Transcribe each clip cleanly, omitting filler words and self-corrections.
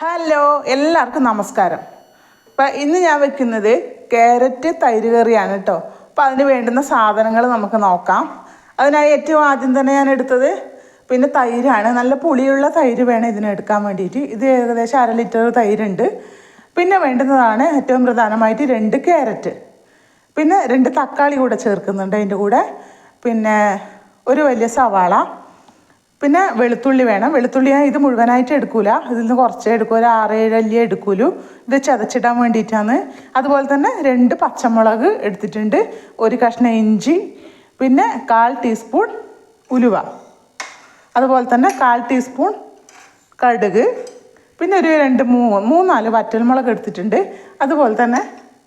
Hello, എല്ലാവർക്കും നമസ്കാരം. അപ്പം ഇന്ന് ഞാൻ വെക്കുന്നത് ക്യാരറ്റ് തൈര് കറിയാണ് കേട്ടോ. അപ്പം അതിന് വേണ്ടുന്ന സാധനങ്ങൾ നമുക്ക് നോക്കാം. അതിനായി ഏറ്റവും ആദ്യം തന്നെ ഞാൻ എടുത്തത് പിന്നെ തൈരാണ്. നല്ല പുളിയുള്ള തൈര് വേണം ഇതിനെടുക്കാൻ വേണ്ടിയിട്ട്. ഇത് ഏകദേശം 1/2 ലിറ്റർ തൈരുണ്ട്. പിന്നെ വേണ്ടുന്നതാണ് ഏറ്റവും പ്രധാനമായിട്ട് 2 ക്യാരറ്റ്, പിന്നെ 2 തക്കാളി കൂടെ ചേർക്കുന്നുണ്ട് അതിൻ്റെ കൂടെ, പിന്നെ ഒരു വലിയ സവാള, പിന്നെ വെളുത്തുള്ളി വേണം. വെളുത്തുള്ളി ഞാൻ ഇത് മുഴുവനായിട്ട് എടുക്കൂല, ഇതിൽ നിന്ന് കുറച്ചേ എടുക്കൂ, ഒരു 6-7 അല്ലി എടുക്കൂലൂ. ഇത് ചതച്ചിടാൻ വേണ്ടിയിട്ടാണ്. അതുപോലെ തന്നെ 2 പച്ചമുളക് എടുത്തിട്ടുണ്ട്, ഒരു കഷ്ണം ഇഞ്ചി, പിന്നെ 1/4 ടീസ്പൂൺ ഉലുവ, അതുപോലെ തന്നെ 1/4 ടീസ്പൂൺ കടുക്, പിന്നെ ഒരു 2-3-4 വറ്റൽമുളക് എടുത്തിട്ടുണ്ട്. അതുപോലെ തന്നെ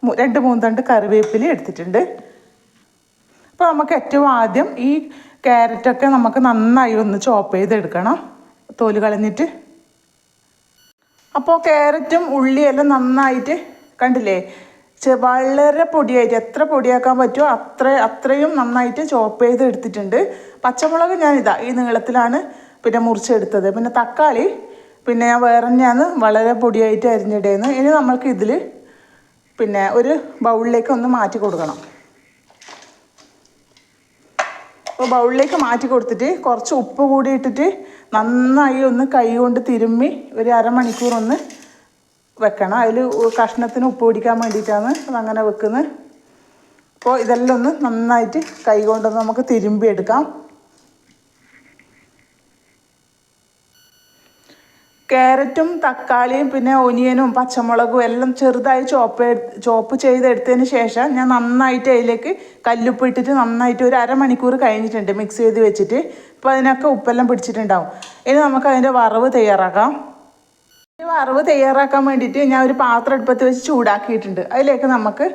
2-3 തണ്ട് കറിവേപ്പില എടുത്തിട്ടുണ്ട്. അപ്പോൾ നമുക്ക് ഏറ്റവും ആദ്യം ഈ ക്യാരറ്റൊക്കെ നമുക്ക് നന്നായി ഒന്ന് ചോപ്പ് ചെയ്തെടുക്കണം, തോല് കളഞ്ഞിട്ട്. അപ്പോൾ ക്യാരറ്റും ഉള്ളിയെല്ലാം നന്നായിട്ട് കണ്ടില്ലേ, വളരെ പൊടിയായിട്ട്, എത്ര പൊടിയാക്കാൻ പറ്റുമോ അത്രയും നന്നായിട്ട് ചോപ്പ് ചെയ്ത് എടുത്തിട്ടുണ്ട്. പച്ചമുളക് ഞാനിതാ ഈ നീളത്തിലാണ് പിന്നെ മുറിച്ചെടുത്തത്. പിന്നെ തക്കാളി പിന്നെ ഞാൻ വേറെ തന്നെയാണ് വളരെ പൊടിയായിട്ട് അരിഞ്ഞിടുന്നത്. ഇനി നമ്മൾക്ക് ഇതിൽ പിന്നെ ഒരു ബൗളിലേക്ക് ഒന്ന് മാറ്റി കൊടുക്കണം. അപ്പോൾ ബൗളിലേക്ക് മാറ്റി കൊടുത്തിട്ട് കുറച്ച് ഉപ്പ് കൂടി ഇട്ടിട്ട് നന്നായി ഒന്ന് കൈ കൊണ്ട് തിരുമ്മി ഒരു 1/2 മണിക്കൂർ ഒന്ന് വെക്കണം. അതിൽ കഷ്ണത്തിന് ഉപ്പ് പിടിക്കാൻ വേണ്ടിയിട്ടാണ് അതങ്ങനെ വെക്കുന്നത്. അപ്പോൾ ഇതെല്ലാം ഒന്ന് നന്നായിട്ട് കൈ കൊണ്ടൊന്ന് നമുക്ക് തിരുമ്പി എടുക്കാം. ക്യാരറ്റും തക്കാളിയും പിന്നെ ഒനിയനും പച്ചമുളകും എല്ലാം ചെറുതായി ചോപ്പ് ചെയ്തെടുത്തതിന് ശേഷം ഞാൻ നന്നായിട്ട് അതിലേക്ക് കല്ലുപ്പ് ഇട്ടിട്ട് നന്നായിട്ട് ഒരു 1/2 മണിക്കൂർ കഴിഞ്ഞിട്ടുണ്ട് മിക്സ് ചെയ്ത് വെച്ചിട്ട്. അപ്പോൾ അതിനൊക്കെ ഉപ്പെല്ലാം പിടിച്ചിട്ടുണ്ടാവും. ഇനി നമുക്ക് അതിൻ്റെ വറവ് തയ്യാറാക്കാം. ഈ വറവ് തയ്യാറാക്കാൻ വേണ്ടിയിട്ട് ഞാൻ ഒരു പാത്രം അടുപ്പത്ത് വെച്ച് ചൂടാക്കിയിട്ടുണ്ട്. അതിലേക്ക് നമുക്ക്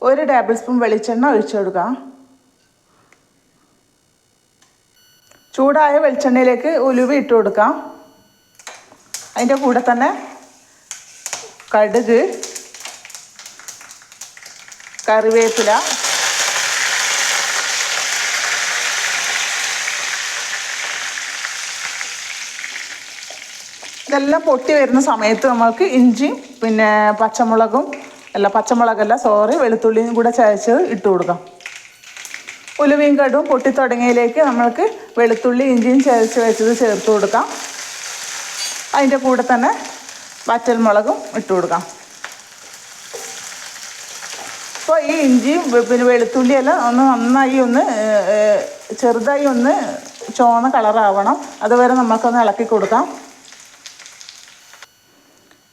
1 ടേബിൾ സ്പൂൺ വെളിച്ചെണ്ണ ഒഴിച്ചു കൊടുക്കാം. ചൂടായ വെളിച്ചെണ്ണയിലേക്ക് ഉലുവ ഇട്ട് കൊടുക്കാം. അതിൻ്റെ കൂടെ തന്നെ കടുക്, കറിവേപ്പില, ഇതെല്ലാം പൊട്ടി വരുന്ന സമയത്ത് നമ്മൾക്ക് ഇഞ്ചിയും പിന്നെ വെളുത്തുള്ളിയും കൂടെ ചതച്ച് ഇട്ട് കൊടുക്കാം. ഉലുവയും കടുവും പൊട്ടി തുടങ്ങിയതിലേക്ക് നമ്മൾക്ക് വെളുത്തുള്ളി ഇഞ്ചിയും ചതച്ച് വെച്ചത് ചേർത്ത് കൊടുക്കാം. അതിൻ്റെ കൂടെ തന്നെ വറ്റൽമുളകും ഇട്ട് കൊടുക്കാം. അപ്പോൾ ഈ ഇഞ്ചിയും പിന്നെ വെളുത്തുള്ളിയെല്ലാം ഒന്ന് നന്നായി ചെറുതായി ഒന്ന് ചുവന്ന കളറാവണം, അതുവരെ നമുക്കൊന്ന് ഇളക്കി കൊടുക്കാം.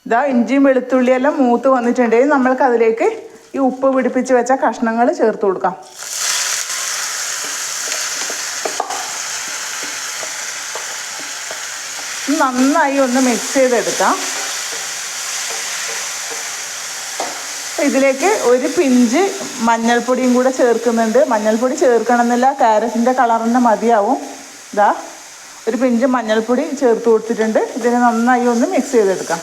ഇതാ ഇഞ്ചിയും വെളുത്തുള്ളിയെല്ലാം മൂത്ത് വന്നിട്ടുണ്ടെങ്കിൽ നമ്മൾക്ക് അതിലേക്ക് ഈ ഉപ്പ് പിടിപ്പിച്ച് വെച്ച കഷ്ണങ്ങൾ ചേർത്ത് കൊടുക്കാം. നന്നായി ഒന്ന് മിക്സ് ചെയ്തെടുക്കാം. ഇതിലേക്ക് ഒരു പിഞ്ച് മഞ്ഞൾപ്പൊടിയും കൂടെ ചേർക്കുന്നുണ്ട്. മഞ്ഞൾപ്പൊടി ചേർക്കണമെന്നില്ല, ക്യാരറ്റിൻ്റെ കളർ തന്നെ മതിയാവും. ഇതാ ഒരു പിഞ്ച് മഞ്ഞൾപ്പൊടി ചേർത്ത് കൊടുത്തിട്ടുണ്ട്. ഇതിനെ നന്നായി ഒന്ന് മിക്സ് ചെയ്തെടുക്കാം.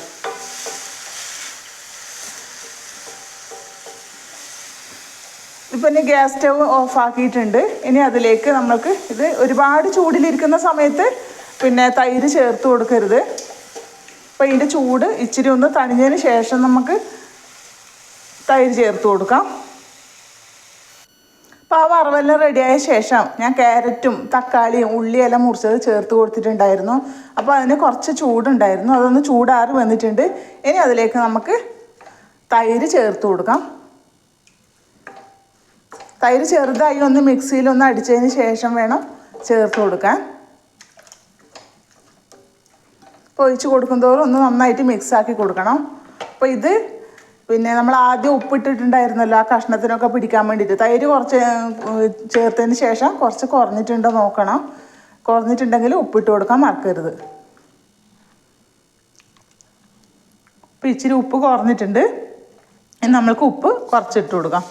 ഇപ്പം ഇനി ഗ്യാസ് സ്റ്റവ് ഓഫാക്കിയിട്ടുണ്ട്. ഇനി അതിലേക്ക് നമ്മൾക്ക് ഇത് ഒരുപാട് ചൂടിലിരിക്കുന്ന സമയത്ത് പിന്നെ തൈര് ചേർത്ത് കൊടുക്കരുത്. അപ്പോൾ ഇതിൻ്റെ ചൂട് ഇച്ചിരി ഒന്ന് തണിഞ്ഞതിന് ശേഷം നമുക്ക് തൈര് ചേർത്ത് കൊടുക്കാം. അപ്പോൾ ആ വറവെല്ലാം റെഡിയായ ശേഷം ഞാൻ ക്യാരറ്റും തക്കാളിയും ഉള്ളിയെല്ലാം മുറിച്ചത് ചേർത്ത് കൊടുത്തിട്ടുണ്ടായിരുന്നു. അപ്പോൾ അതിന് കുറച്ച് ചൂടുണ്ടായിരുന്നു, അതൊന്ന് ചൂടാറി വന്നിട്ടുണ്ട്. ഇനി അതിലേക്ക് നമുക്ക് തൈര് ചേർത്ത് കൊടുക്കാം. തൈര് ചെറുതായി ഒന്ന് മിക്സിയിലൊന്ന് അടിച്ചതിന് ശേഷം വേണം ചേർത്ത് കൊടുക്കാൻ. ഒഴിച്ച് കൊടുക്കുന്തോറും ഒന്ന് നന്നായിട്ട് മിക്സാക്കി കൊടുക്കണം. അപ്പോൾ ഇത് പിന്നെ നമ്മൾ ആദ്യം ഉപ്പിട്ടിട്ടുണ്ടായിരുന്നല്ലോ ആ കഷ്ണത്തിനൊക്കെ പിടിക്കാൻ വേണ്ടിയിട്ട്. തൈര് കുറച്ച് ചേർത്തതിന് ശേഷം കുറച്ച് കുറഞ്ഞിട്ടുണ്ടോ നോക്കണം. കുറഞ്ഞിട്ടുണ്ടെങ്കിൽ ഉപ്പിട്ട് കൊടുക്കാൻ മറക്കരുത്. അപ്പോൾ ഇച്ചിരി ഉപ്പ് കുറഞ്ഞിട്ടുണ്ട്, ഇനി നമ്മൾക്ക് ഉപ്പ് കുറച്ചിട്ട് കൊടുക്കാം.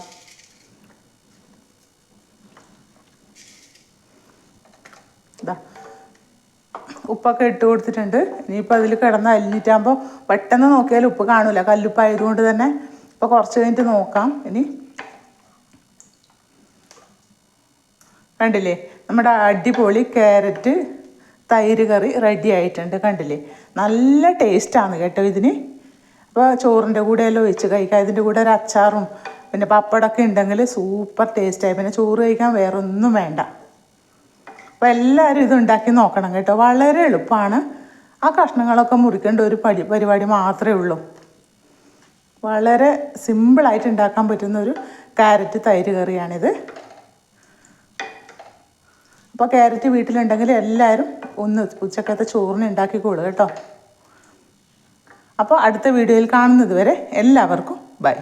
ഇതാ ഉപ്പൊക്കെ ഇട്ട് കൊടുത്തിട്ടുണ്ട്. ഇനിയിപ്പോൾ അതിൽ കിടന്ന് അലിഞ്ഞിട്ടാകുമ്പോൾ പെട്ടെന്ന് നോക്കിയാൽ ഉപ്പ് കാണില്ല, കല്ലുപ്പായതുകൊണ്ട് തന്നെ. ഇപ്പോൾ കുറച്ച് കഴിഞ്ഞിട്ട് നോക്കാം. ഇനി കണ്ടില്ലേ, നമ്മുടെ അടിപൊളി ക്യാരറ്റ് തൈര് കറി റെഡി ആയിട്ടുണ്ട്. കണ്ടില്ലേ, നല്ല ടേസ്റ്റാണ് കേട്ടോ ഇതിന്. അപ്പോൾ ചോറിൻ്റെ കൂടെയെല്ലാം ഒഴിച്ച് കഴിക്കാം. ഇതിൻ്റെ കൂടെ ഒരു അച്ചാറും പിന്നെ പപ്പടമൊക്കെ ഉണ്ടെങ്കിൽ സൂപ്പർ ടേസ്റ്റായി. പിന്നെ ചോറ് കഴിക്കാൻ വേറെ ഒന്നും വേണ്ട. അപ്പോൾ എല്ലാവരും ഇത് ഉണ്ടാക്കി നോക്കണം കേട്ടോ. വളരെ എളുപ്പമാണ്. ആ കഷ്ണങ്ങളൊക്കെ മുറിക്കേണ്ട ഒരു പരിപാടി മാത്രമേ ഉള്ളൂ. വളരെ സിമ്പിളായിട്ട് ഉണ്ടാക്കാൻ പറ്റുന്ന ഒരു ക്യാരറ്റ് തൈര് കറിയാണിത്. അപ്പോൾ ക്യാരറ്റ് വീട്ടിലുണ്ടെങ്കിൽ എല്ലാവരും ഒന്ന് ഉച്ചക്കത്തെ ചോറിന് ഉണ്ടാക്കിക്കോളൂ കേട്ടോ. അപ്പോൾ അടുത്ത വീഡിയോയിൽ കാണുന്നത് വരെ എല്ലാവർക്കും ബൈ.